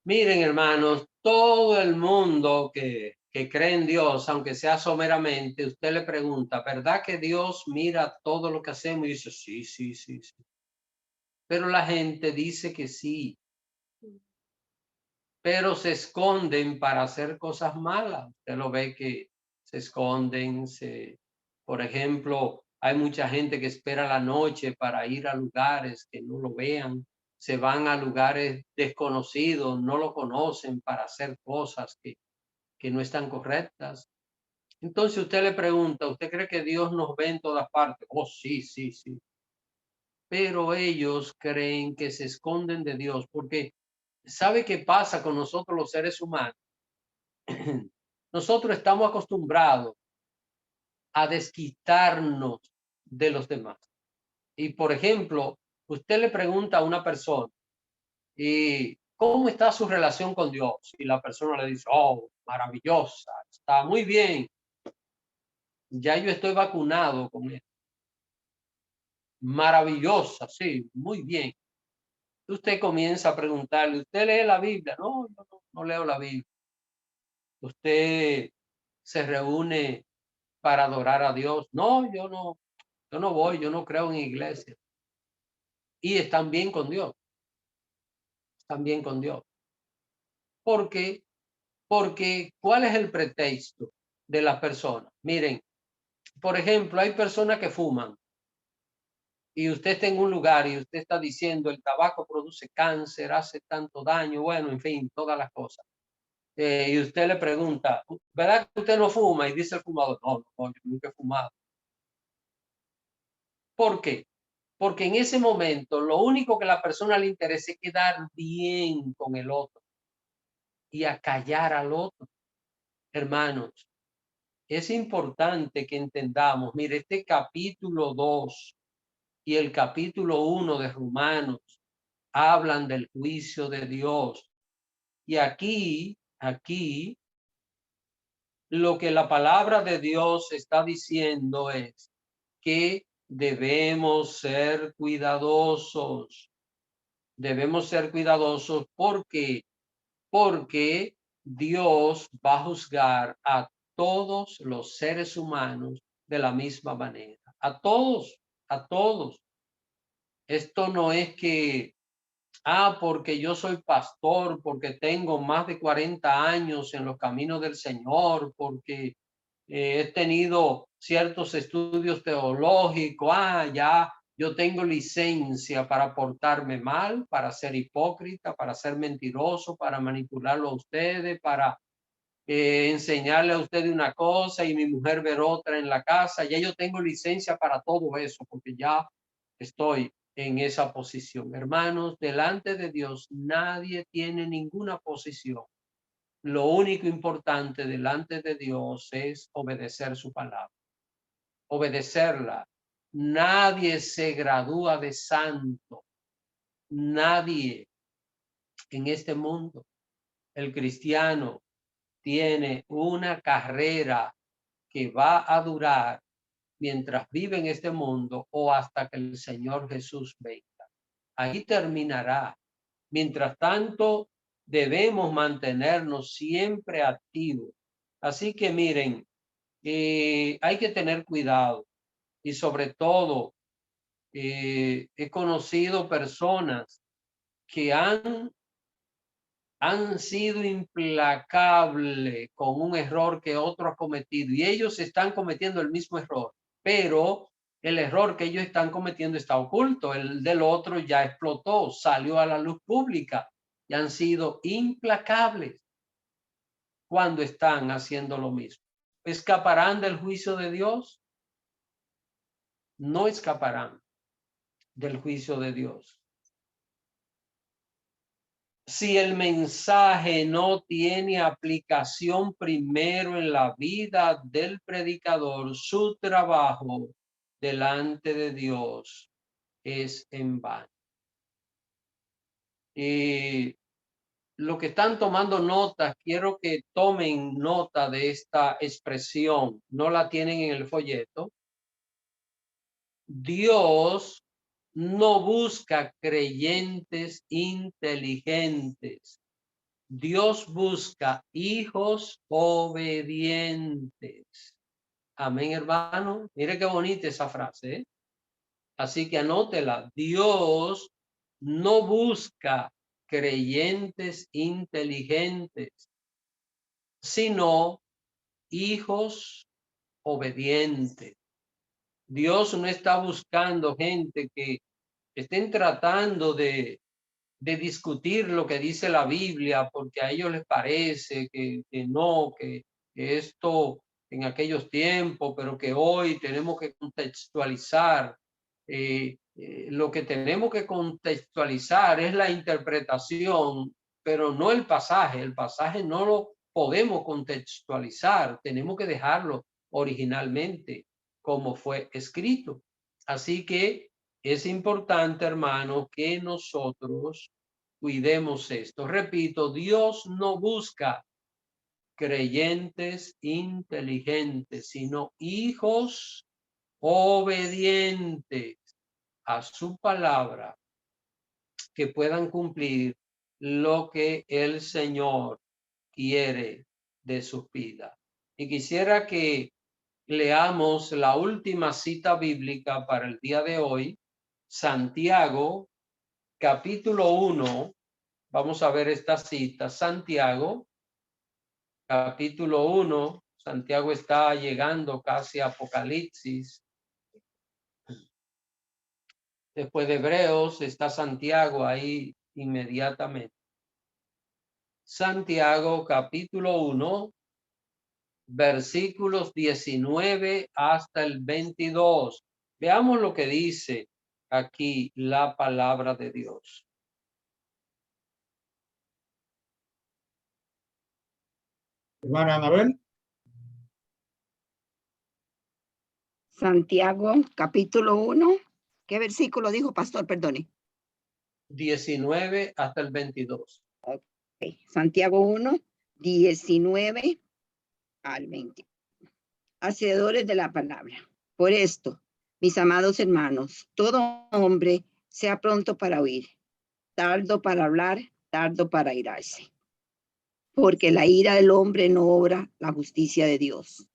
Miren, hermanos, todo el mundo que cree en Dios, aunque sea someramente, usted le pregunta, ¿verdad que Dios mira todo lo que hacemos? Y dice, sí, sí, sí, sí. Pero la gente dice que sí, pero se esconden para hacer cosas malas. Usted lo ve que se esconden, por ejemplo, hay mucha gente que espera la noche para ir a lugares que no lo vean. Se van a lugares desconocidos, no lo conocen para hacer cosas que no están correctas. Entonces usted le pregunta, ¿usted cree que Dios nos ve en todas partes? Oh, sí, sí, sí. Pero ellos creen que se esconden de Dios porque ¿sabe qué pasa con nosotros los seres humanos? Nosotros estamos acostumbrados a desquitarnos de los demás. Y por ejemplo, usted le pregunta a una persona, ¿y cómo está su relación con Dios? Y la persona le dice, oh, maravillosa, está muy bien. Ya yo estoy vacunado con él. Maravillosa, sí, muy bien. Usted comienza a preguntarle, ¿usted lee la Biblia? No, no leo la Biblia. Usted se reúne para adorar a Dios. No, yo no voy, yo no creo en iglesia. Y están bien con Dios. Están bien con Dios. ¿Por qué? Porque ¿cuál es el pretexto de las personas? Miren, por ejemplo, hay personas que fuman y usted está en un lugar y usted está diciendo el tabaco produce cáncer, hace tanto daño, bueno, en fin, todas las cosas. Y usted le pregunta, ¿verdad que usted no fuma? Y dice el fumador, no, yo nunca he fumado. ¿Por qué? Porque en ese momento lo único que a la persona le interesa es quedar bien con el otro y acallar al otro. Hermanos, es importante que entendamos, mire, este capítulo 2 y el capítulo 1 de Romanos hablan del juicio de Dios. Y aquí, lo que la palabra de Dios está diciendo es que debemos ser cuidadosos. Debemos ser cuidadosos porque Dios va a juzgar a todos los seres humanos de la misma manera. A todos, a todos. Esto no es que, porque yo soy pastor, porque tengo más de 40 años en los caminos del Señor, porque he tenido ciertos estudios teológicos, ya yo tengo licencia para portarme mal, para ser hipócrita, para ser mentiroso, para manipularlo a ustedes, para enseñarle a ustedes una cosa y mi mujer ver otra en la casa. Ya yo tengo licencia para todo eso, porque ya estoy en esa posición. Hermanos, delante de Dios nadie tiene ninguna posición. Lo único importante delante de Dios es obedecer su palabra, obedecerla. Nadie se gradúa de santo, nadie en este mundo. El cristiano tiene una carrera que va a durar mientras vive en este mundo o hasta que el Señor Jesús venga. Ahí terminará. Mientras tanto, debemos mantenernos siempre activos. Así que miren, hay que tener cuidado. Y sobre todo, he conocido personas que han sido implacables con un error que otro ha cometido y ellos están cometiendo el mismo error, pero el error que ellos están cometiendo está oculto, el del otro ya explotó, salió a la luz pública y han sido implacables cuando están haciendo lo mismo. ¿Escaparán del juicio de Dios? No escaparán del juicio de Dios. Si el mensaje no tiene aplicación primero en la vida del predicador, su trabajo delante de Dios es en vano. Y lo que están tomando notas, quiero que tomen nota de esta expresión. No la tienen en el folleto. Dios no busca creyentes inteligentes. Dios busca hijos obedientes. Amén, hermano. Mire qué bonita esa frase, ¿eh? Así que anótela. Dios no busca creyentes inteligentes, sino hijos obedientes. Dios no está buscando gente que estén tratando de discutir lo que dice la Biblia, porque a ellos les parece que no, que esto en aquellos tiempos, pero que hoy tenemos que contextualizar. Lo que tenemos que contextualizar es la interpretación, pero no el pasaje. El pasaje no lo podemos contextualizar, tenemos que dejarlo originalmente como fue escrito. Así que es importante, hermano, que nosotros cuidemos esto. Repito, Dios no busca creyentes inteligentes, sino hijos obedientes a su palabra, que puedan cumplir lo que el Señor quiere de sus vidas. Y quisiera que leamos la última cita bíblica para el día de hoy, Santiago, capítulo 1. Vamos a ver esta cita. Santiago, capítulo 1. Santiago está llegando casi a Apocalipsis. Después de Hebreos está Santiago ahí inmediatamente. Santiago, capítulo 1, versículos 19 hasta el 22. Veamos lo que dice aquí la palabra de Dios. Hermana Anabel. Santiago, capítulo 1. ¿Qué versículo dijo, pastor? Perdone. 19 hasta el 22. Okay. Santiago 1, 19 al 20. Hacedores de la palabra. Por esto, mis amados hermanos, todo hombre sea pronto para oír, tardo para hablar, tardo para airarse. Porque la ira del hombre no obra la justicia de Dios.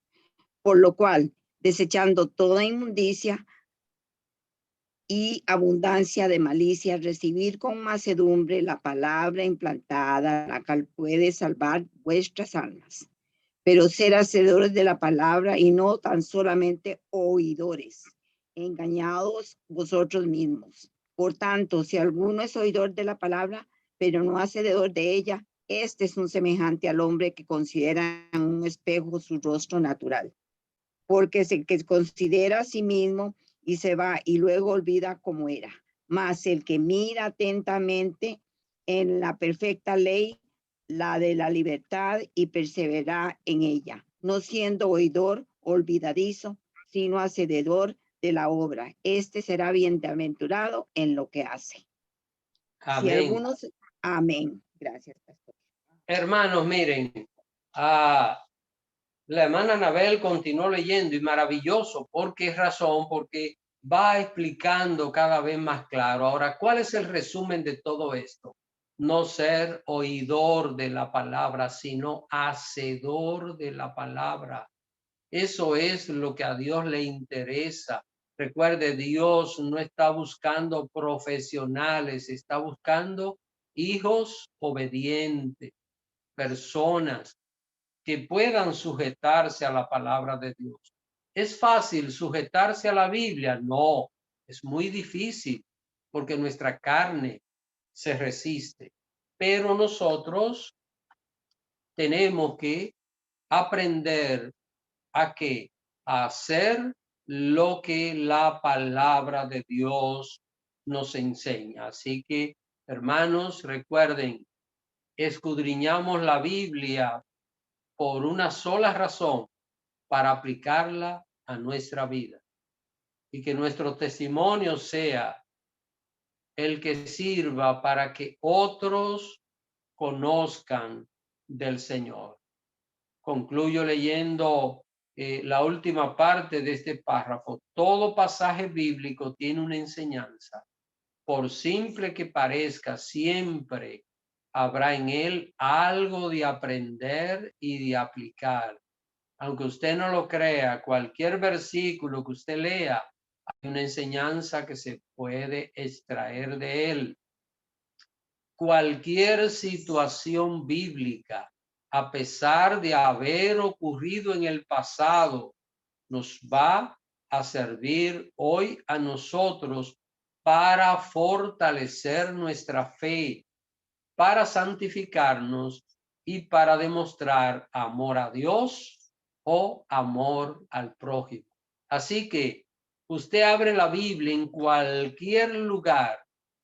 Por lo cual, desechando toda inmundicia y abundancia de malicia, recibir con mansedumbre la palabra implantada, la cual puede salvar vuestras almas. Pero ser hacedores de la palabra y no tan solamente oidores, engañados vosotros mismos. Por tanto, si alguno es oidor de la palabra, pero no hacedor de ella, este es un semejante al hombre que considera en un espejo su rostro natural. Porque es el que considera a sí mismo y se va y luego olvida cómo era. Mas el que mira atentamente en la perfecta ley, la de la libertad, y persevera en ella, no siendo oidor olvidadizo, sino hacedor de la obra. Este será bienaventurado en lo que hace. Amén. Si algunos, amén. Gracias, pastor. Hermanos, miren, la hermana Anabel continuó leyendo y maravilloso. ¿Por qué razón? Porque va explicando cada vez más claro. Ahora, ¿cuál es el resumen de todo esto? No ser oidor de la palabra, sino hacedor de la palabra. Eso es lo que a Dios le interesa. Recuerde, Dios no está buscando profesionales, está buscando hijos obedientes, personas que puedan sujetarse a la palabra de Dios. ¿Es fácil sujetarse a la Biblia? No, es muy difícil porque nuestra carne se resiste. Pero nosotros tenemos que aprender a qué, a hacer lo que la palabra de Dios nos enseña. Así que, hermanos, recuerden, escudriñamos la Biblia por una sola razón, para aplicarla a nuestra vida y que nuestro testimonio sea el que sirva para que otros conozcan del Señor. Concluyo leyendo la última parte de este párrafo. Todo pasaje bíblico tiene una enseñanza. Por simple que parezca, siempre habrá en él algo de aprender y de aplicar. Aunque usted no lo crea, cualquier versículo que usted lea, hay una enseñanza que se puede extraer de él. Cualquier situación bíblica, a pesar de haber ocurrido en el pasado, nos va a servir hoy a nosotros para fortalecer nuestra fe, para santificarnos y para demostrar amor a Dios o amor al prójimo. Así que usted abre la Biblia en cualquier lugar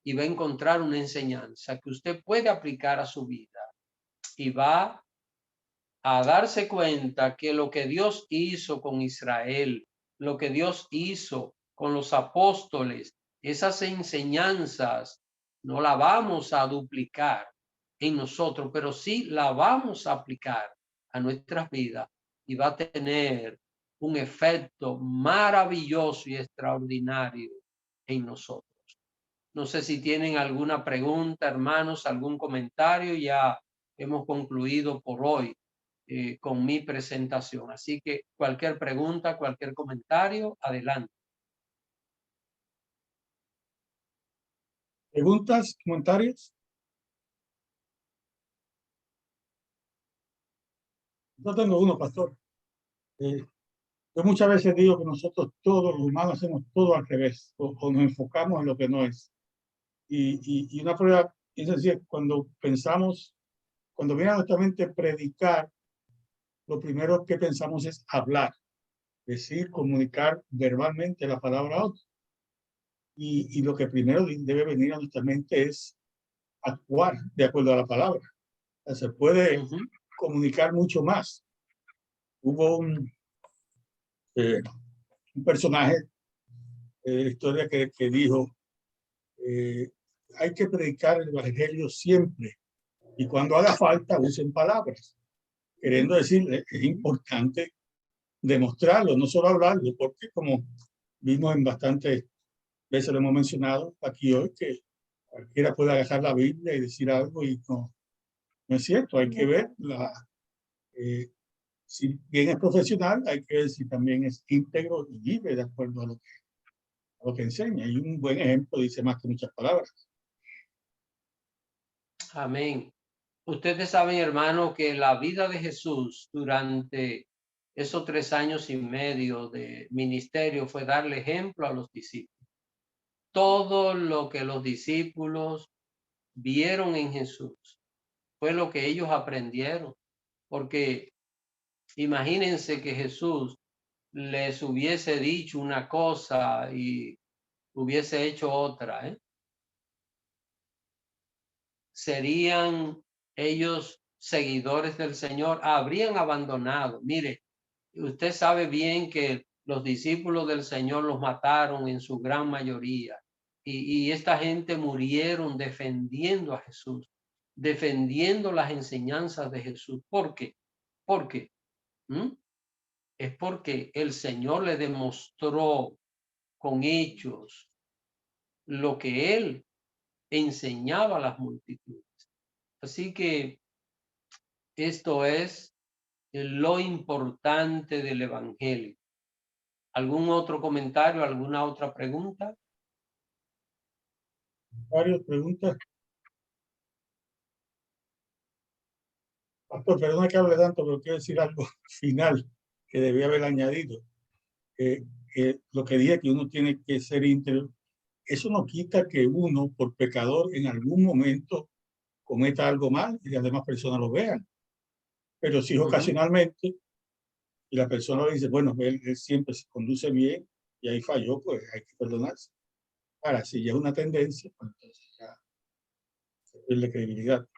y va a encontrar una enseñanza que usted puede aplicar a su vida y va a darse cuenta que lo que Dios hizo con Israel, lo que Dios hizo con los apóstoles, esas enseñanzas no la vamos a duplicar en nosotros, pero sí la vamos a aplicar a nuestras vidas y va a tener un efecto maravilloso y extraordinario en nosotros. No sé si tienen alguna pregunta, hermanos, algún comentario. Ya hemos concluido por hoy con mi presentación. Así que cualquier pregunta, cualquier comentario, adelante. ¿Preguntas, comentarios? Yo tengo uno, pastor. Yo muchas veces digo que nosotros todos los humanos hacemos todo al revés o nos enfocamos en lo que no es. Y una prueba es decir, cuando pensamos, cuando viene a nuestra mente predicar, lo primero que pensamos es hablar, decir, comunicar verbalmente la palabra a otro. Y lo que primero debe venir a nuestra mente es actuar de acuerdo a la palabra. O sea, se puede comunicar mucho más. Hubo un personaje de la historia que dijo, hay que predicar el evangelio siempre y cuando haga falta usen palabras. Queriendo decir, es importante demostrarlo, no solo hablarlo, porque como vimos en bastantes veces lo hemos mencionado aquí hoy, que cualquiera puede agarrar la Biblia y decir algo y no es cierto. Hay que ver si bien es profesional, hay que ver si también es íntegro y vive de acuerdo a lo que enseña. Y un buen ejemplo dice más que muchas palabras. Amén. Ustedes saben, hermano, que la vida de Jesús durante esos 3 años y medio de ministerio fue darle ejemplo a los discípulos. Todo lo que los discípulos vieron en Jesús fue lo que ellos aprendieron, porque imagínense que Jesús les hubiese dicho una cosa y hubiese hecho otra, ¿eh? ¿Serían ellos seguidores del Señor? Habrían abandonado. Mire, usted sabe bien que los discípulos del Señor los mataron en su gran mayoría y esta gente murieron defendiendo a Jesús, defendiendo las enseñanzas de Jesús. ¿Por qué? ¿Por qué? Es porque el Señor le demostró con hechos lo que él enseñaba a las multitudes. Así que esto es lo importante del evangelio. ¿Algún otro comentario? ¿Alguna otra pregunta? Varias preguntas. Pastor, perdona que hable tanto, pero quiero decir algo final que debía haber añadido. Lo que dije que uno tiene que ser íntegro, eso no quita que uno, por pecador, en algún momento cometa algo mal y las demás personas lo vean. Pero si ocasionalmente y la persona dice, bueno, él siempre se conduce bien y ahí falló, pues hay que perdonarse. Ahora, si ya es una tendencia, pues entonces ya se pierde credibilidad.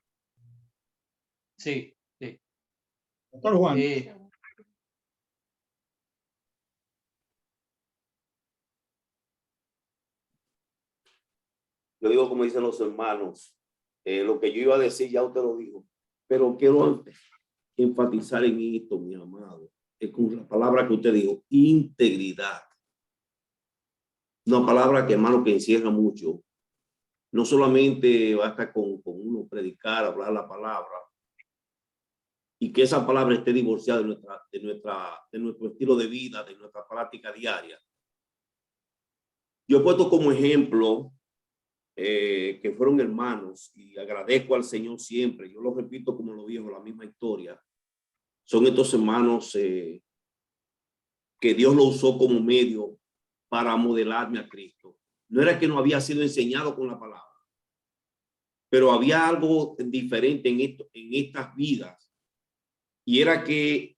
Sí, sí. Doctor Juan. Yo digo como dicen los hermanos, lo que yo iba a decir ya usted lo dijo, pero quiero enfatizar en esto, mi amado, con la palabra que usted dijo, integridad. Una palabra que, hermano, que encierra mucho. No solamente basta con uno predicar, hablar la palabra, y que esa palabra esté divorciada de nuestro estilo de vida, de nuestra práctica diaria. Yo he puesto como ejemplo que fueron hermanos, y agradezco al Señor siempre, yo lo repito como lo dijo, la misma historia. Son estos hermanos que Dios lo usó como medio para modelarme a Cristo. No era que no había sido enseñado con la palabra, pero había algo diferente en estas vidas, y era que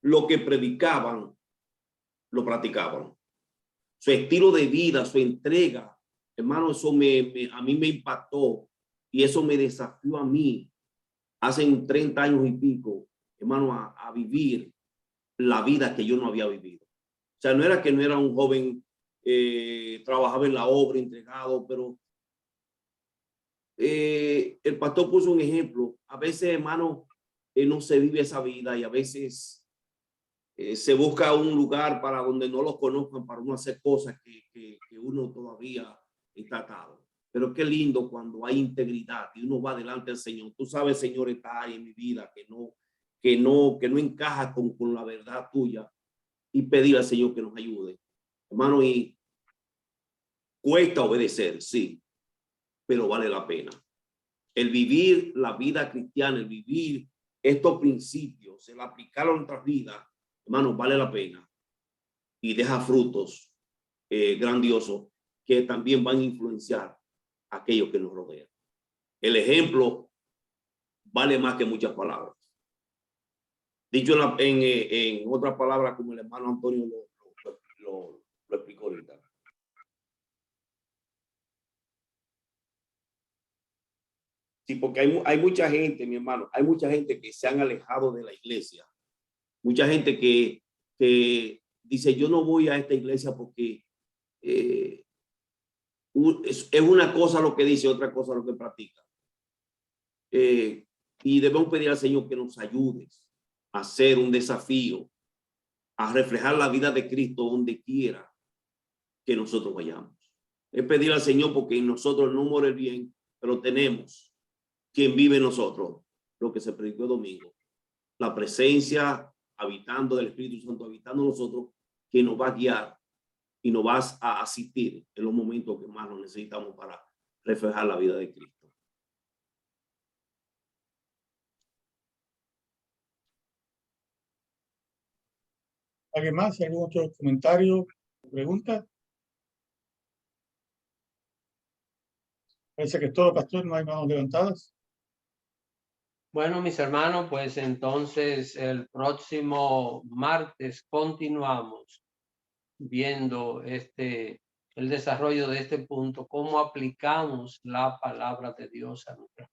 lo que predicaban, lo practicaban. Su estilo de vida, su entrega, hermano, eso a mí me impactó, y eso me desafió a mí hace 30 años y pico, hermano, a vivir la vida que yo no había vivido. O sea, no era que no era un joven, trabajaba en la obra, entregado, pero el pastor puso un ejemplo. A veces, hermano, no se vive esa vida, y a veces se busca un lugar para donde no los conozcan, para uno hacer cosas que uno todavía está atado. Pero qué lindo cuando hay integridad y uno va delante del Señor. Tú sabes, Señor, está ahí en mi vida que no encaja con la verdad tuya, y pedir al Señor que nos ayude, hermano. Y cuesta obedecer, sí, pero vale la pena. El vivir la vida cristiana, el vivir estos principios, el aplicarlo a nuestras vidas, hermano, vale la pena, y deja frutos grandiosos que también van a influenciar a aquellos que nos rodean. El ejemplo vale más que muchas palabras. Dicho en otras palabras, como el hermano Antonio lo explicó ahorita. Sí, porque hay mucha gente, mi hermano, hay mucha gente que se han alejado de la iglesia. Mucha gente que dice, yo no voy a esta iglesia porque es una cosa lo que dice, otra cosa lo que practica. Y debemos pedir al Señor que nos ayude a hacer un desafío, a reflejar la vida de Cristo donde quiera que nosotros vayamos. Es pedir al Señor, porque en nosotros no muere el bien, pero tenemos quien vive en nosotros, lo que se predicó el domingo, la presencia habitando del Espíritu Santo, habitando en nosotros, que nos va a guiar y nos va a asistir en los momentos que más lo necesitamos para reflejar la vida de Cristo. ¿Alguien más? ¿Algún otro comentario? ¿Pregunta? Parece que es todo, pastor. No hay manos levantadas. Bueno, mis hermanos, pues entonces el próximo martes continuamos viendo el desarrollo de este punto, cómo aplicamos la palabra de Dios a nuestras